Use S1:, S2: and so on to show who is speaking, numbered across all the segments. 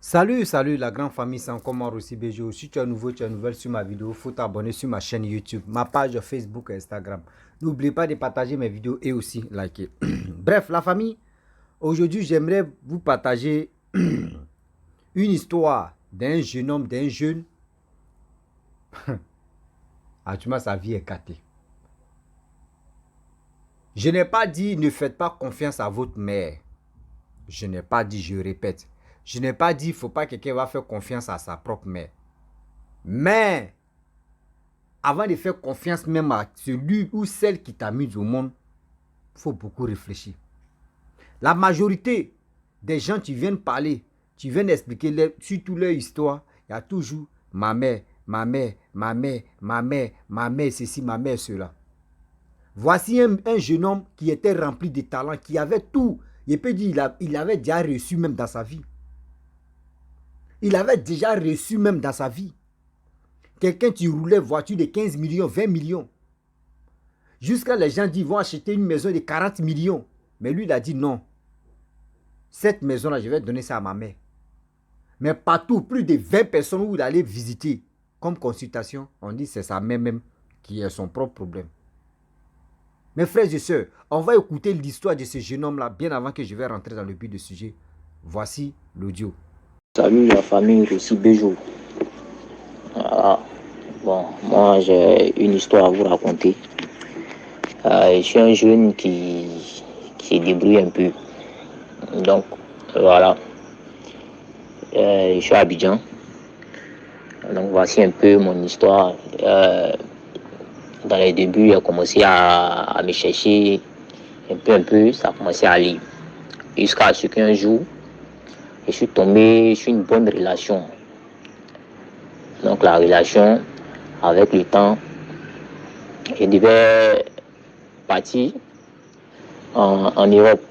S1: Salut la grande famille, c'est encore moi aussi Béjo. Si tu es nouveau, tu es nouvelle sur ma vidéo, il faut t'abonner sur ma chaîne YouTube, ma page Facebook et Instagram. N'oublie pas de partager mes vidéos et aussi liker. Bref, la famille, aujourd'hui j'aimerais vous partager une histoire d'un jeune homme, d'un jeune. Actuellement, sa vie est gâtée. Je n'ai pas dit ne faites pas confiance à votre mère. Je n'ai pas dit, je répète. Je n'ai pas dit il ne faut pas que quelqu'un va faire confiance à sa propre mère. Mais avant de faire confiance même à celui ou celle qui t'a mis au monde, il faut beaucoup réfléchir. La majorité des gens qui viennent parler, qui viennent expliquer surtout leur histoire, il y a toujours ma mère, ma mère, ma mère, ma mère, ma mère ceci, ma mère cela. Voici un jeune homme qui était rempli de talent, qui avait tout. Il peut dire il avait déjà reçu même dans sa vie. Il avait déjà reçu même dans sa vie. Quelqu'un qui roulait voiture de 15 millions, 20 millions. Jusqu'à les gens disent qu'ils vont acheter une maison de 40 millions. Mais lui, il a dit non. Cette maison-là, je vais donner ça à ma mère. Mais partout, plus de 20 personnes où il allait visiter, comme consultation, on dit que c'est sa mère même qui a son propre problème. Mes frères et sœurs, on va écouter l'histoire de ce jeune homme-là bien avant que je vais rentrer dans le but du sujet. Voici l'audio.
S2: Salut la famille Russi Béjo. Bon, moi j'ai une histoire à vous raconter. Je suis un jeune qui se débrouille un peu. Donc voilà. Je suis à Abidjan. Donc voici un peu mon histoire. Dans les débuts, j'ai commencé à me chercher un peu, ça a commencé à aller. Jusqu'à ce qu'un jour, je suis tombé sur une bonne relation. Donc la relation, avec le temps, je devais partir en Europe.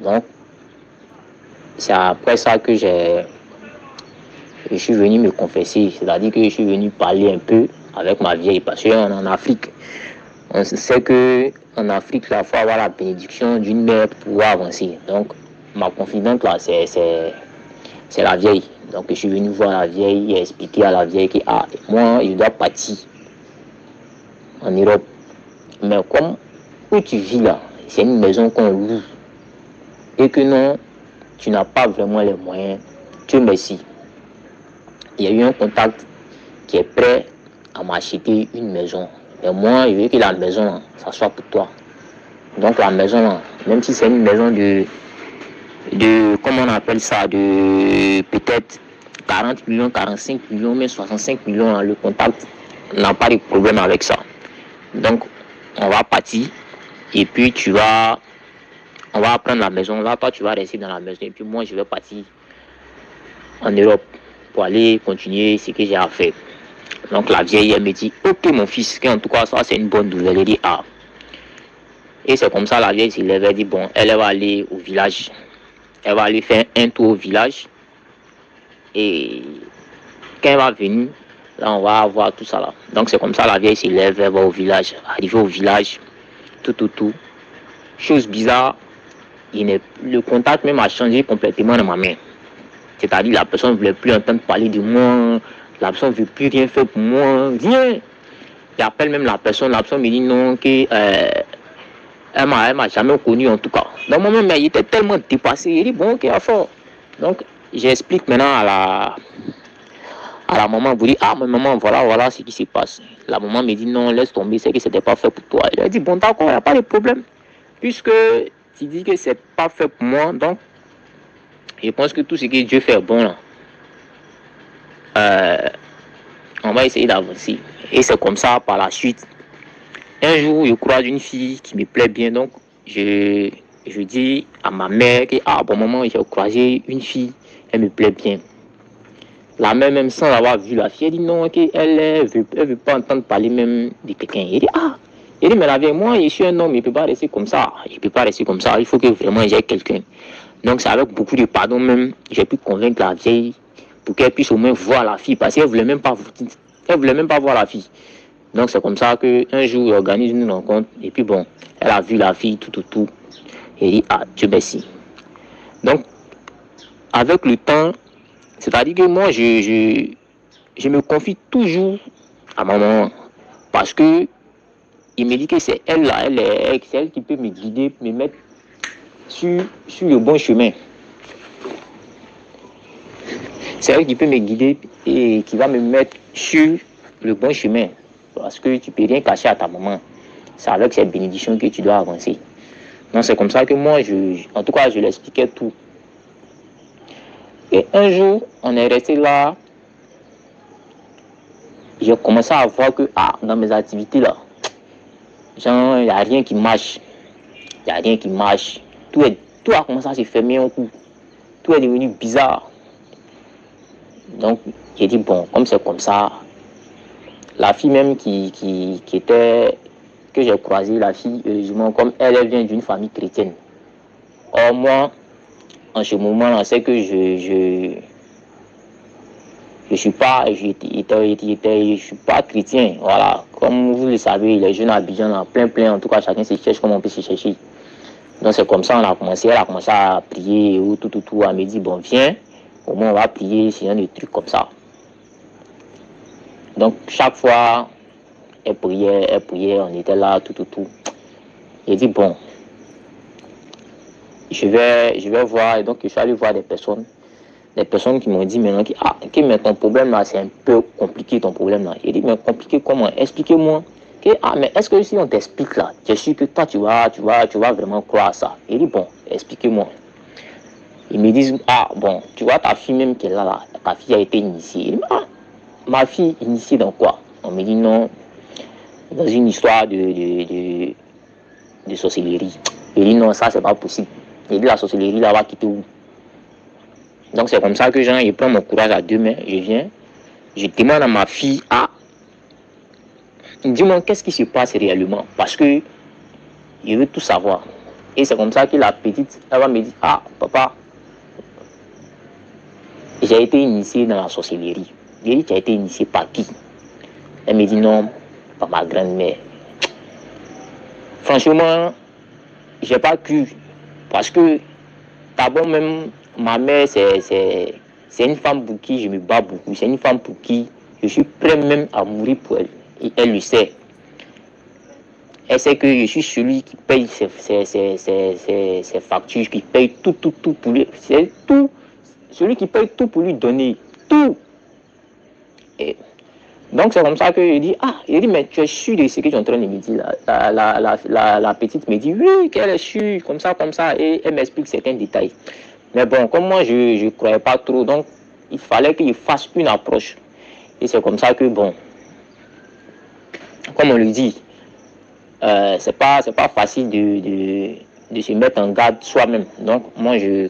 S2: Donc c'est après ça que je suis venu me confesser, c'est-à-dire que je suis venu parler un peu avec ma vieille, parce qu'on est en Afrique. On sait qu'en Afrique, il faut avoir la bénédiction d'une mère pour pouvoir avancer. Donc ma confidente là, c'est la vieille. Donc je suis venu voir la vieille et expliquer à la vieille que moi, je dois partir en Europe. Mais comme où tu vis là, c'est une maison qu'on loue. Et que non, tu n'as pas vraiment les moyens. Dieu merci. Il y a eu un contact qui est prêt à m'acheter une maison. Mais moi, je veux que la maison, ça soit pour toi. Donc la maison, même si c'est une maison de comment on appelle ça, de peut-être 40 millions, 45 millions, mais 65 millions, le contact n'a pas de problème avec ça. Donc, on va partir et puis on va prendre la maison. Là, toi, tu vas rester dans la maison et puis moi, je vais partir en Europe pour aller continuer ce que j'ai à faire. Donc, la vieille, elle me dit, ok, mon fils, en tout cas, ça, c'est une bonne nouvelle. Elle dit, Et c'est comme ça, la vieille s'est levée, elle dit, bon, elle va aller au village. Elle va aller faire un tour au village. Et quand elle va venir, là, on va voir tout ça là. Donc, c'est comme ça, la vieille se lève, elle va au village. Arrivée au village, tout. Chose bizarre, le contact même a changé complètement dans ma main. C'est-à-dire, la personne ne voulait plus entendre parler de moi. La personne ne veut plus rien faire pour moi. Viens. J'appelle même la personne me dit non, elle m'a jamais connu en tout cas. Donc, moi-même, il était tellement dépassé. Il dit, bon, ok, à fort. Donc, j'explique maintenant à la maman, vous dit, mais maman, voilà ce qui se passe. La maman me dit, non, laisse tomber, c'est que c'était pas fait pour toi. Elle a dit, bon, d'accord, il n'y a pas de problème. Puisque tu dis que c'est pas fait pour moi, donc, je pense que tout ce que Dieu fait est bon là. On va essayer d'avancer. Et c'est comme ça, par la suite. Un jour, je croise une fille qui me plaît bien, donc, je dis à ma mère que, bon maman, j'ai croisé une fille, elle me plaît bien. La mère, même sans avoir vu la fille, elle dit non, elle veut pas entendre parler même de quelqu'un. Elle dit, mais la vieille, moi, je suis un homme, il ne peut pas rester comme ça. Il faut que vraiment j'ai quelqu'un. Donc, c'est avec beaucoup de pardon même, j'ai pu convaincre la vieille pour qu'elle puisse au moins voir la fille, parce qu'elle ne voulait même pas voir la fille. Donc, c'est comme ça qu'un jour, il organise une rencontre, et puis bon, elle a vu la fille, tout. Elle dit, Dieu merci. Donc, avec le temps, C'est-à-dire que moi, je me confie toujours à ma maman. Parce que il me dit que c'est elle là, c'est elle qui peut me guider, me mettre sur le bon chemin. C'est elle qui peut me guider et qui va me mettre sur le bon chemin. Parce que tu ne peux rien cacher à ta maman. C'est avec cette bénédiction que tu dois avancer. Donc c'est comme ça que moi, en tout cas, je l'expliquais tout. Et un jour, on est resté là. J'ai commencé à voir que dans mes activités là, genre, il n'y a rien qui marche. Il n'y a rien qui marche. Tout a commencé à se fermer un coup. Tout est devenu bizarre. Donc, j'ai dit, bon, comme c'est comme ça, la fille même qui était, que j'ai croisée, la fille, heureusement, comme elle vient d'une famille chrétienne. Or, moi, en ce moment-là, c'est que je suis pas, je suis pas chrétien, voilà. Comme vous le savez, les jeunes à Abidjan, là, plein, en tout cas, chacun se cherche comme on peut se chercher. Donc, c'est comme ça, elle a commencé à prier, ou tout, elle me dit, bon, viens, au moins on va prier, c'est un des trucs comme ça. Donc, chaque fois, elle priait, on était là, tout. J'ai dit, bon, je vais voir, et donc je suis allé voir des personnes qui m'ont dit maintenant mais ton problème là, c'est un peu compliqué ton problème là. J'ai dit, mais compliqué comment? Expliquez-moi. Mais est-ce que si on t'explique là, je suis que toi tu vas vraiment croire à ça? J'ai dit, bon, expliquez-moi. Ils me disent, bon, tu vois ta fille même qui est là, ta fille a été initiée. J'ai dit, ma fille initiée dans quoi? On me dit non, dans une histoire de sorcellerie. J'ai dit non, ça c'est pas possible. J'ai dit la sorcellerie là va quitter où? Donc c'est comme ça que je prends mon courage à deux mains, je viens, je demande à ma fille, dis-moi qu'est-ce qui se passe réellement, parce que je veux tout savoir. Et c'est comme ça que la petite, elle va me dire, papa, j'ai été initiée dans la sorcellerie. J'ai dit, tu as été initiée par qui? Elle me dit, non, par ma grand-mère. Franchement, j'ai pas cru, parce que d'abord même, ma mère, c'est une femme pour qui je me bats beaucoup. C'est une femme pour qui je suis prêt même à mourir pour elle. Et elle le sait. Elle sait que je suis celui qui paye ses factures, qui paye tout pour lui. C'est tout. Celui qui paye tout pour lui donner. Tout. Et donc c'est comme ça que je dis, mais tu es sûr de ce que tu es en train de me dire. La petite me dit, oui, qu'elle est sûre, comme ça. Et elle m'explique certains détails. Mais bon, comme moi, je ne croyais pas trop, donc il fallait qu'il fasse une approche. Et c'est comme ça que, bon, comme on le dit, c'est pas facile de se mettre en garde soi-même. Donc, moi, je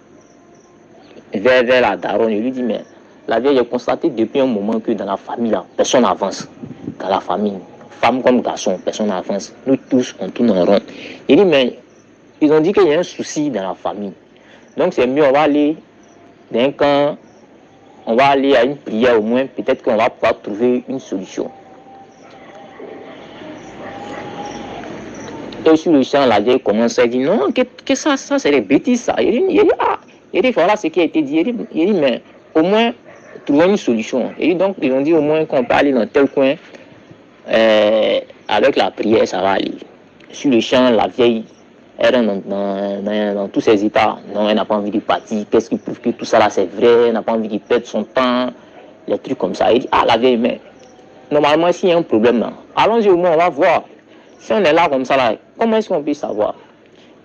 S2: vais vers la daronne, je lui dis, mais la vieille, j'ai constaté depuis un moment que dans la famille, là, personne n'avance. Dans la famille, femme comme garçon, personne n'avance. Nous tous, on tourne en rond. Il dit, mais ils ont dit qu'il y a un souci dans la famille. Donc, c'est mieux, on va aller d'un camp, on va aller à une prière au moins, peut-être qu'on va pouvoir trouver une solution. Et sur le champ, la vieille commence à dire, non, que ça c'est des bêtises, ça. Il dit, voilà ce qui a été dit. Il dit, mais au moins, trouvons une solution. Et donc, ils ont dit au moins qu'on peut aller dans tel coin, avec la prière, ça va aller. Sur le champ, la vieille, elle est dans tous ses états. Non, elle n'a pas envie de partir. Qu'est-ce qui prouve que tout ça là c'est vrai? Elle n'a pas envie de perdre son temps. Les trucs comme ça. Elle dit, la vieille, mais normalement, s'il y a un problème là, allons-y au moins, on va voir. Si on est là comme ça là, comment est-ce qu'on peut savoir?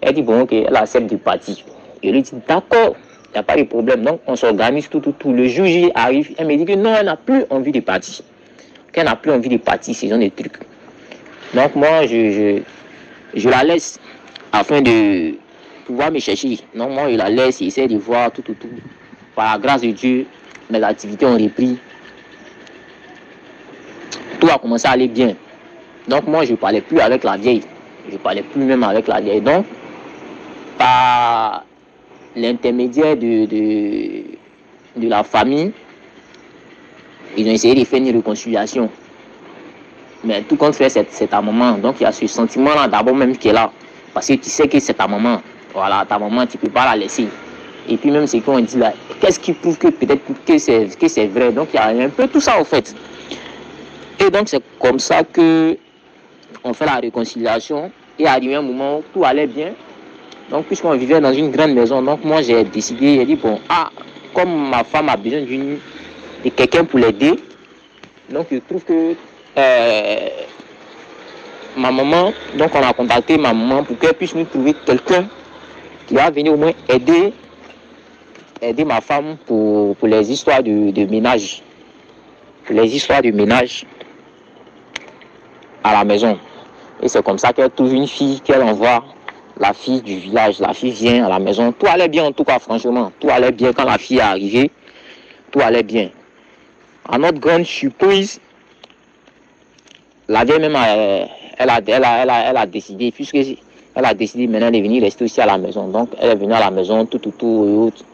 S2: Elle dit, bon, ok, elle accepte de partir. Je lui dis, d'accord, il n'y a pas de problème. Donc, on s'organise tout. Le jour J arrive, elle me dit que non, elle n'a plus envie de partir. Qu'elle n'a plus envie de partir, ce genre de trucs. Donc, moi, je la laisse afin de pouvoir me chercher. Donc, moi, je la laisse, j'essaie de voir tout. Par la grâce de Dieu, mes activités ont repris. Tout a commencé à aller bien. Donc, moi, je ne parlais plus avec la vieille. Je ne parlais plus même avec la vieille. Donc, par l'intermédiaire de la famille, ils ont essayé de faire une réconciliation. Mais tout compte fait, c'est ta maman. Donc, il y a ce sentiment-là d'abord même qui est là. Parce que tu sais que c'est ta maman. Voilà, ta maman, tu ne peux pas la laisser. Et puis même ce qu'on dit là, qu'est-ce qui prouve que peut-être que c'est vrai. Donc il y a un peu tout ça en fait. Et donc c'est comme ça que on fait la réconciliation. Et arrivé un moment où tout allait bien. Donc puisqu'on vivait dans une grande maison, donc moi j'ai décidé, j'ai dit bon, comme ma femme a besoin de quelqu'un pour l'aider, donc je trouve que ma maman, donc on a contacté ma maman pour qu'elle puisse nous trouver quelqu'un qui va venir au moins aider ma femme pour les histoires de ménage. Pour les histoires de ménage à la maison. Et c'est comme ça qu'elle trouve une fille qu'elle envoie, la fille du village. La fille vient à la maison. Tout allait bien en tout cas, franchement. Tout allait bien quand la fille est arrivée. Tout allait bien. À notre grande surprise, la vieille même, elle a décidé, puisque elle a décidé maintenant de venir rester aussi à la maison. Donc elle est venue à la maison, tout et autres.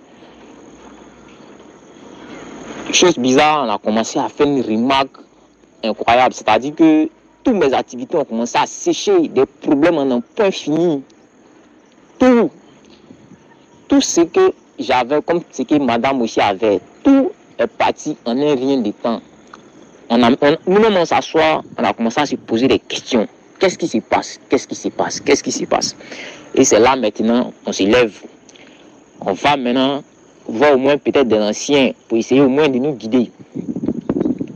S2: Chose bizarre, on a commencé à faire une remarque incroyable. C'est-à-dire que toutes mes activités ont commencé à sécher, des problèmes en un point fini. Tout ce que j'avais, comme ce que madame aussi avait, tout est parti en un rien de temps. Nous-mêmes, on s'assoit, on a commencé à se poser des questions. Qu'est-ce qui se passe? Qu'est-ce qui se passe? Qu'est-ce qui se passe? Et c'est là maintenant, on se lève. On va maintenant voir au moins peut-être des anciens pour essayer au moins de nous guider.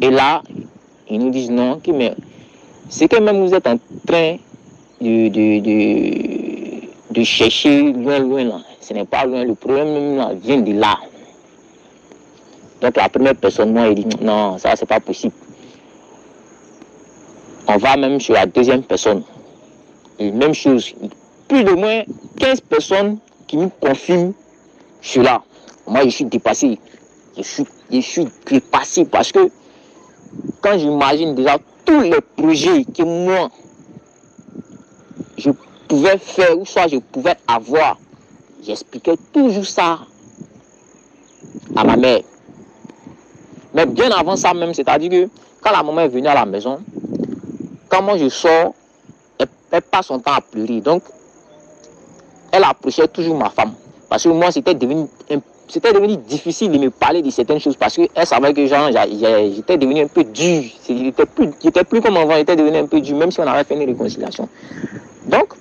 S2: Et là, ils nous disent non, mais c'est que même vous êtes en train de chercher loin là. Ce n'est pas loin, le problème même là, vient de là. Donc la première personne, moi, elle dit non, ça c'est pas possible. On va même sur la deuxième personne. Et même chose, plus de moins 15 personnes qui nous confirment cela. Moi, je suis dépassé. Je suis dépassé parce que quand j'imagine déjà tous les projets que moi, je pouvais faire ou soit je pouvais avoir, j'expliquais toujours ça à ma mère. Mais bien avant ça même, c'est-à-dire que quand la maman est venue à la maison, quand moi je sors, elle passe son temps à pleurer. Donc, elle approchait toujours ma femme. Parce que moi, c'était devenu difficile de me parler de certaines choses parce qu'elle savait que j'étais devenu un peu dur. J'étais plus comme avant, j'étais devenu un peu dur, même si on avait fait une réconciliation. Donc,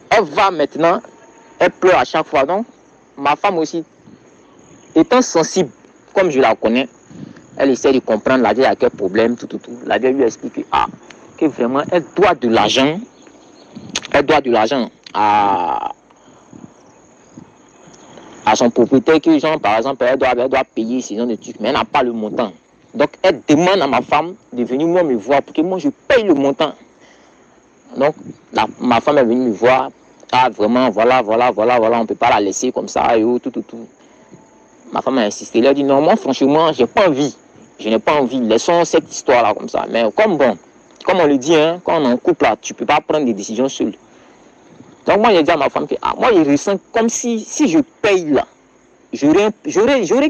S2: elle va maintenant, elle pleure à chaque fois. Donc, ma femme aussi, étant sensible, comme je la connais, elle essaie de comprendre la vieille a quel problème, tout. La vieille lui explique que vraiment, elle doit de l'argent à son propriétaire, que genre, par exemple, elle doit payer ces gens de trucs, mais elle n'a pas le montant. Donc, elle demande à ma femme de venir moi me voir pour que moi je paye le montant. Donc, ma femme est venue me voir. Vraiment, voilà, on ne peut pas la laisser comme ça, et tout. Ma femme a insisté. Elle a dit non, moi, franchement, j'ai pas envie. Je n'ai pas envie. Laissons cette histoire-là comme ça. Mais comme on le dit, hein, quand on est en couple, là, tu ne peux pas prendre des décisions seul. Donc, moi, j'ai dit à ma femme que moi, je ressens comme si je paye là, j'aurais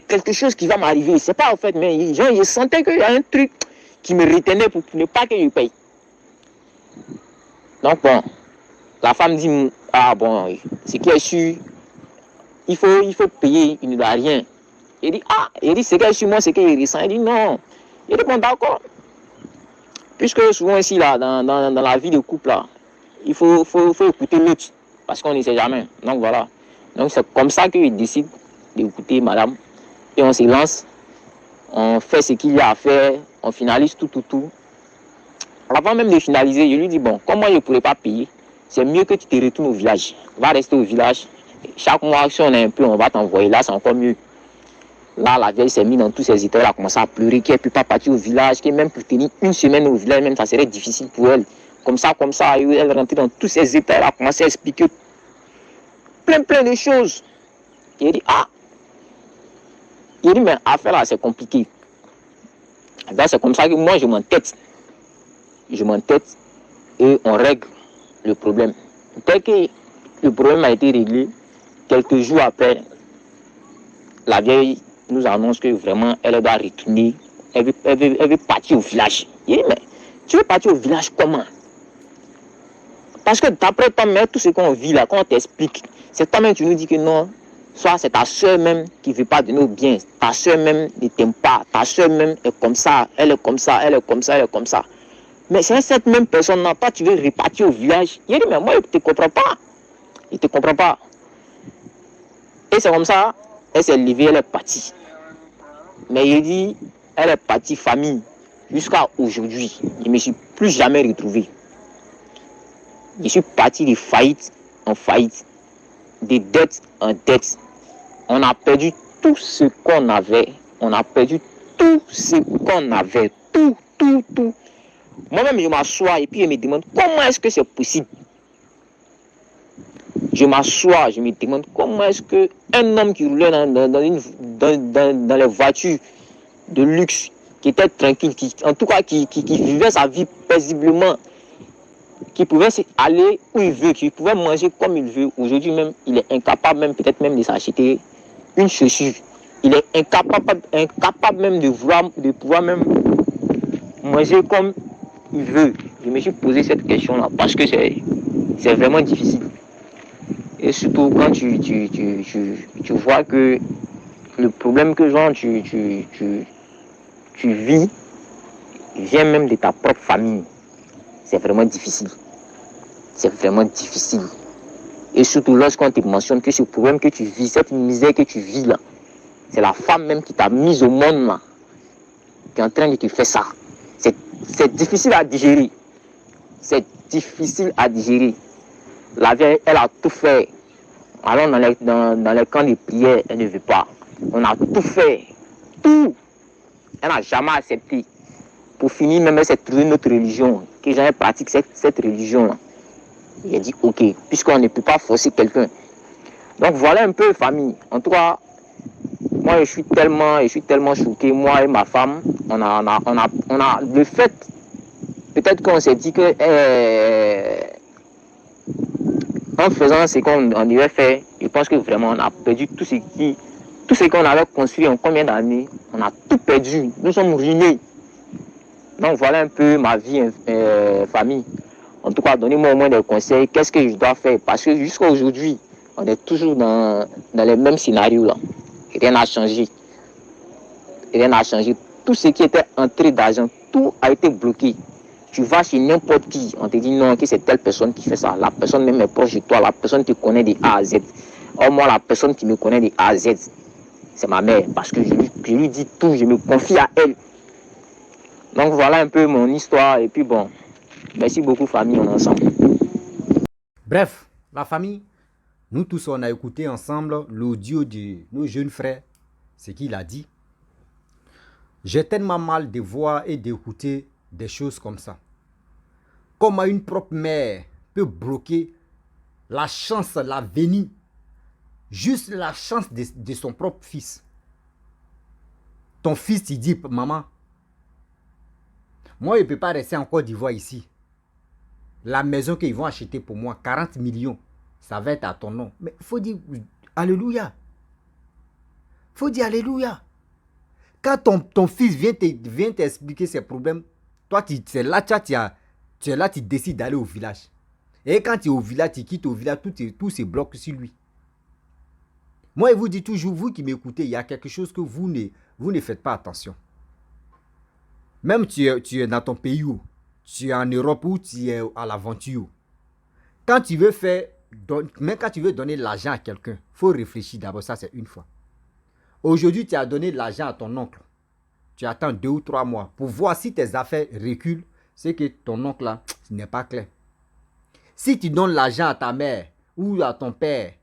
S2: quelque chose qui va m'arriver. C'est pas en fait, mais genre, je sentais qu'il y a un truc qui me retenait pour ne pas que je paye. Donc, bon, la femme dit ce qui est sûr, il faut payer, il ne doit rien. Il dit, ce qui est sûr, moi, c'est qu'il ressent. Il dit, non. Il dit, bon, d'accord. Puisque souvent ici, là, dans la vie de couple, là, il faut écouter l'autre, parce qu'on ne sait jamais. Donc, voilà. Donc, c'est comme ça qu'il décide d'écouter madame. Et on se lance, on fait ce qu'il y a à faire, on finalise tout. Avant même de finaliser, je lui dis, bon, comme moi, je ne pourrais pas payer, c'est mieux que tu te retournes au village. Va rester au village. Chaque mois, si on a un peu, on va t'envoyer. Là, c'est encore mieux. Là, la vieille s'est mise dans tous ses états. Elle a commencé à pleurer, qu'elle ne peut pas partir au village, que même pour tenir une semaine au village, même ça serait difficile pour elle. Comme ça, elle rentrait dans tous ses états. Elle a commencé à expliquer plein de choses. Il dit, mais affaire là, c'est compliqué. Donc, c'est comme ça que moi, je m'entête et on règle le problème. Dès que le problème a été réglé, quelques jours après, la vieille nous annonce que vraiment, elle doit retourner. Elle veut partir au village. Il dit, mais tu veux partir au village comment? Parce que d'après toi-même, tout ce qu'on vit là, quand on t'explique, c'est toi-même tu nous dis que non, Soit c'est ta soeur même qui ne veut pas de nos biens. Ta soeur même ne t'aime pas. Ta soeur même est comme ça. Elle est comme ça. Elle est comme ça. Elle est comme ça. Mais c'est cette même personne-là. Toi, tu veux repartir au village. Il dit, mais moi, je ne te comprends pas. Il ne te comprend pas. Et c'est comme ça. Elle s'est levée. Elle est partie. Mais il dit, elle est partie famille. Jusqu'à aujourd'hui. Je ne me suis plus jamais retrouvé. Je suis parti de faillite en faillite. De dette en dette. On a perdu tout ce qu'on avait. On a perdu tout ce qu'on avait. Tout, tout, tout. Moi-même, je m'assois et puis je me demande comment est-ce que c'est possible. Je m'assois, je me demande comment est-ce qu'un homme qui roulait dans les voitures de luxe, qui était tranquille, en tout cas qui vivait sa vie paisiblement, qui pouvait aller où il veut, qui pouvait manger comme il veut. Aujourd'hui même, il est incapable même peut-être même de s'acheter une chaussure. Il est incapable même de pouvoir même manger comme il veut. Je me suis posé cette question-là parce que c'est vraiment difficile. Et surtout quand tu vois que le problème que genre tu vis vient même de ta propre famille. C'est vraiment difficile. C'est vraiment difficile. Et surtout lorsqu'on te mentionne que ce problème que tu vis, cette misère que tu vis là, c'est la femme même qui t'a mise au monde là, qui est en train de te faire ça. C'est difficile à digérer. C'est difficile à digérer. La vieille, elle a tout fait. Allons dans les camps de prière, elle ne veut pas. On a tout fait. Tout. Elle n'a jamais accepté. Pour finir, même elle s'est trouvée notre religion. Que j'avais pratiqué cette religion-là. J'ai dit, ok, puisqu'on ne peut pas forcer quelqu'un. Donc voilà un peu, famille. En tout cas, moi je suis tellement choqué. Moi et ma femme, on a le fait, peut-être qu'on s'est dit que en faisant ce qu'on devait faire, je pense que vraiment on a perdu tout ce qu'on avait construit en combien d'années. On a tout perdu. Nous sommes ruinés. Donc voilà un peu ma vie, famille. En tout cas, donnez-moi au moins des conseils. Qu'est-ce que je dois faire? Parce que jusqu'à aujourd'hui, on est toujours dans les mêmes scénarios là. Rien n'a changé. Rien n'a changé. Tout ce qui était entré d'argent, tout a été bloqué. Tu vas chez n'importe qui, on te dit non, que c'est telle personne qui fait ça. La personne même est proche de toi, la personne te connaît de A à Z. Or moi, la personne qui me connaît de A à Z, c'est ma mère. Parce que je lui dis tout, je me confie à elle. Donc voilà un peu mon histoire. Et puis bon, merci beaucoup famille, on est ensemble.
S1: Bref, la famille, nous tous on a écouté ensemble l'audio de nos jeunes frères, ce qu'il a dit. J'ai tellement mal de voir et d'écouter des choses comme ça. Comment une propre mère peut bloquer la chance, l'avenir, juste la chance de son propre fils. Ton fils, il dit, maman, moi, je ne peux pas rester en Côte d'Ivoire ici. La maison qu'ils vont acheter pour moi, 40 millions, ça va être à ton nom. Mais il faut dire, alléluia. Il faut dire alléluia. Quand ton fils vient t'expliquer ses problèmes, toi, c'est là, tu décides d'aller au village. Et quand tu es au village, tu quittes au village, tout se bloque sur lui. Moi, je vous dis toujours, vous qui m'écoutez, il y a quelque chose que vous ne faites pas attention. Même tu es dans ton pays, où tu es en Europe, ou tu es à l'aventure. Quand tu veux même quand tu veux donner l'argent à quelqu'un, il faut réfléchir d'abord, ça c'est une fois. Aujourd'hui, tu as donné l'argent à ton oncle. Tu attends 2 ou 3 mois pour voir si tes affaires reculent. C'est que ton oncle là, ce n'est pas clair. Si tu donnes l'argent à ta mère ou à ton père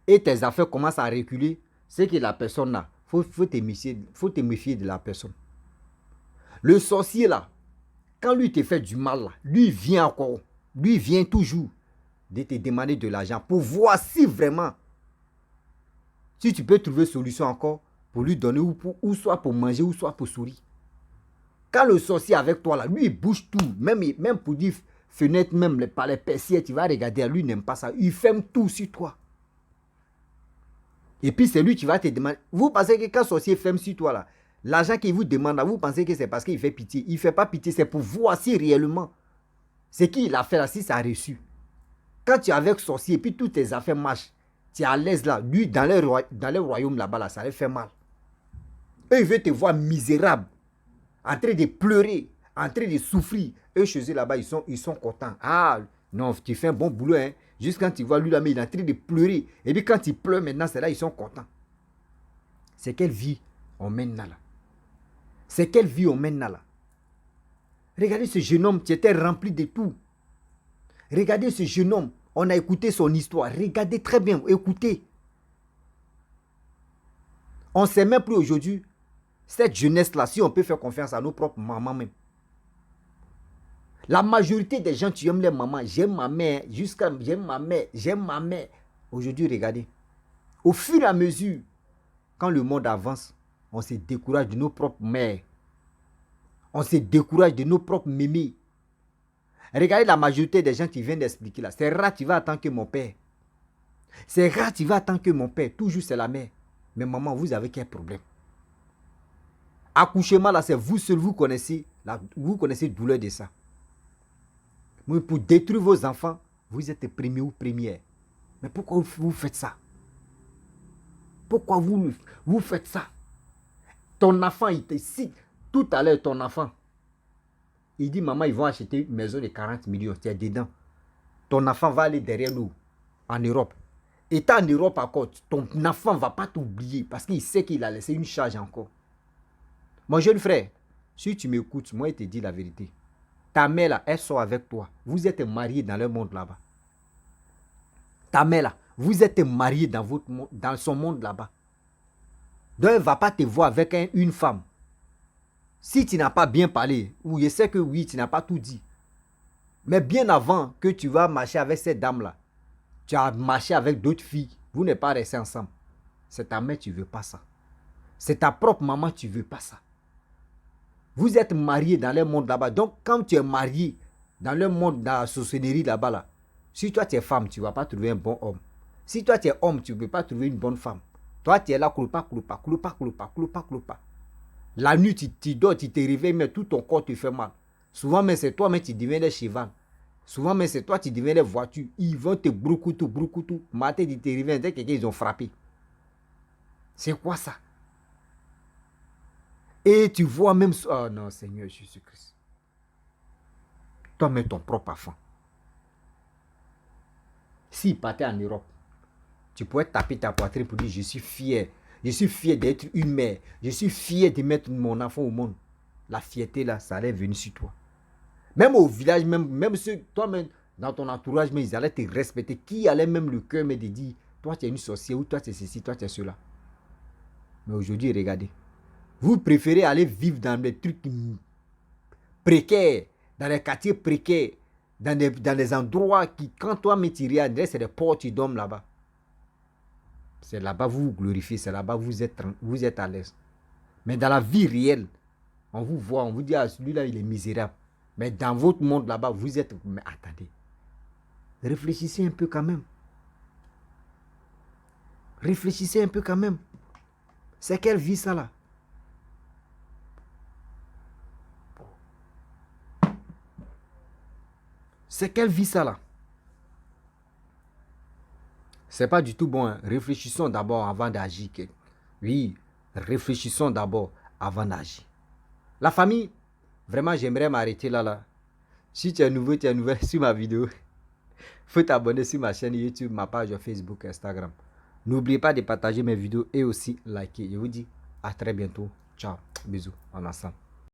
S1: et tes affaires commencent à reculer, c'est que la personne là, faut te méfier de la personne. Le sorcier là, quand lui te fait du mal là, lui vient toujours de te demander de l'argent pour voir si vraiment, si tu peux trouver solution encore pour lui donner ou soit pour manger ou soit pour sourire. Quand le sorcier est avec toi là, lui il bouge tout, même pour dire fenêtre, même les persiennes, tu vas regarder, lui n'aime pas ça, il ferme tout sur toi. Et puis c'est lui qui va te demander. Vous pensez que quand le sorcier ferme sur toi là, l'argent qu'il vous demande là, vous pensez que c'est parce qu'il fait pitié. Il ne fait pas pitié, c'est pour voir si réellement ce qu'il a fait là, si ça a reçu. Quand tu es avec le sorcier et puis toutes tes affaires marchent, Tu es à l'aise là. Lui, dans les royaumes là-bas, là, ça lui fait mal. Eux, ils veulent te voir misérable, en train de pleurer, en train de souffrir. Eux, chez eux là-bas, ils sont contents. Ah, non, tu fais un bon boulot, hein. Juste quand tu vois lui là, mais il est en train de pleurer. Et puis quand il pleure maintenant, c'est là, ils sont contents. C'est quelle vie on mène là? C'est quelle vie on mène là? Regardez ce jeune homme qui était rempli de tout. Regardez ce jeune homme. On a écouté son histoire. Regardez très bien. Écoutez. On ne sait même plus aujourd'hui, cette jeunesse-là, si on peut faire confiance à nos propres mamans même. La majorité des gens, tu aimes les mamans. J'aime ma mère. Jusqu'à j'aime ma mère. J'aime ma mère. Aujourd'hui, regardez. Au fur et à mesure, quand le monde avance, on se décourage de nos propres mères. On se décourage de nos propres mémés. Regardez la majorité des gens qui viennent d'expliquer là. C'est rare, tu vas attendre que mon père. C'est rare, tu vas attendre que mon père. Toujours, c'est la mère. Mais maman, vous avez quel problème? Accouchement là, c'est vous seul, vous connaissez la douleur de ça. Mais pour détruire vos enfants, vous êtes premier ou première. Mais pourquoi vous faites ça? Pourquoi vous faites ça? Ton enfant, si tout à l'heure, ton enfant, il dit, maman, ils vont acheter une maison de 40 millions, tu es dedans. Ton enfant va aller derrière nous, en Europe. Étant en Europe encore, ton enfant ne va pas t'oublier parce qu'il sait qu'il a laissé une charge encore. Mon jeune frère, si tu m'écoutes, moi, je te dis la vérité. Ta mère, là, elle sort avec toi. Vous êtes mariés dans le monde là-bas. Ta mère, là, vous êtes mariés dans son monde là-bas. Donc, elle ne va pas te voir avec une femme. Si tu n'as pas bien parlé, ou je sais que oui, tu n'as pas tout dit. Mais bien avant que tu vas marcher avec cette dame-là, tu as marché avec d'autres filles. Vous n'êtes pas restés ensemble. C'est ta mère, tu ne veux pas ça. C'est ta propre maman, tu ne veux pas ça. Vous êtes mariés dans le monde là-bas. Donc, quand tu es marié dans le monde, dans la sorcellerie là-bas, là, si toi tu es femme, tu ne vas pas trouver un bon homme. Si toi tu es homme, tu ne peux pas trouver une bonne femme. Toi, tu es là, cloupa. La nuit, tu dors, tu te réveilles, mais tout ton corps te fait mal. Souvent, mais c'est toi, mais tu deviens des chevaux. Souvent, mais c'est toi, tu deviens des voitures. Ils vont te broucoutou. Matin, tu te réveilles, dès que quelqu'un, ils ont frappé. C'est quoi ça? Et tu vois même... Oh non, Seigneur Jésus-Christ. Toi, mets ton propre enfant. S'il partait en Europe, tu pourrais taper ta poitrine pour dire, je suis fier. Je suis fier d'être une mère. Je suis fier de mettre mon enfant au monde. La fierté, là, ça allait venir sur toi. Même au village, même ceux, toi-même, dans ton entourage, mais ils allaient te respecter. Qui allait même le cœur, mais de dire, toi, tu es une sorcière, ou toi, tu es ceci, toi, tu es cela. Mais aujourd'hui, regardez. Vous préférez aller vivre dans des trucs précaires, dans les quartiers précaires, dans des endroits qui, quand toi, tu regardes, c'est des portes, tu dormes là-bas. C'est là-bas vous vous glorifiez, c'est là-bas vous êtes à l'aise. Mais dans la vie réelle, on vous voit, on vous dit, ah, celui-là, il est misérable. Mais dans votre monde là-bas, vous êtes... Mais attendez. Réfléchissez un peu quand même. Réfléchissez un peu quand même. C'est quelle vie ça là? C'est quelle vie ça là? C'est pas du tout bon. Hein. Réfléchissons d'abord avant d'agir. Oui, réfléchissons d'abord avant d'agir. La famille, vraiment, j'aimerais m'arrêter là. Si tu es nouveau, sur ma vidéo, faut t'abonner sur ma chaîne YouTube, ma page Facebook, Instagram. N'oubliez pas de partager mes vidéos et aussi liker. Je vous dis à très bientôt. Ciao. Bisous. On est ensemble.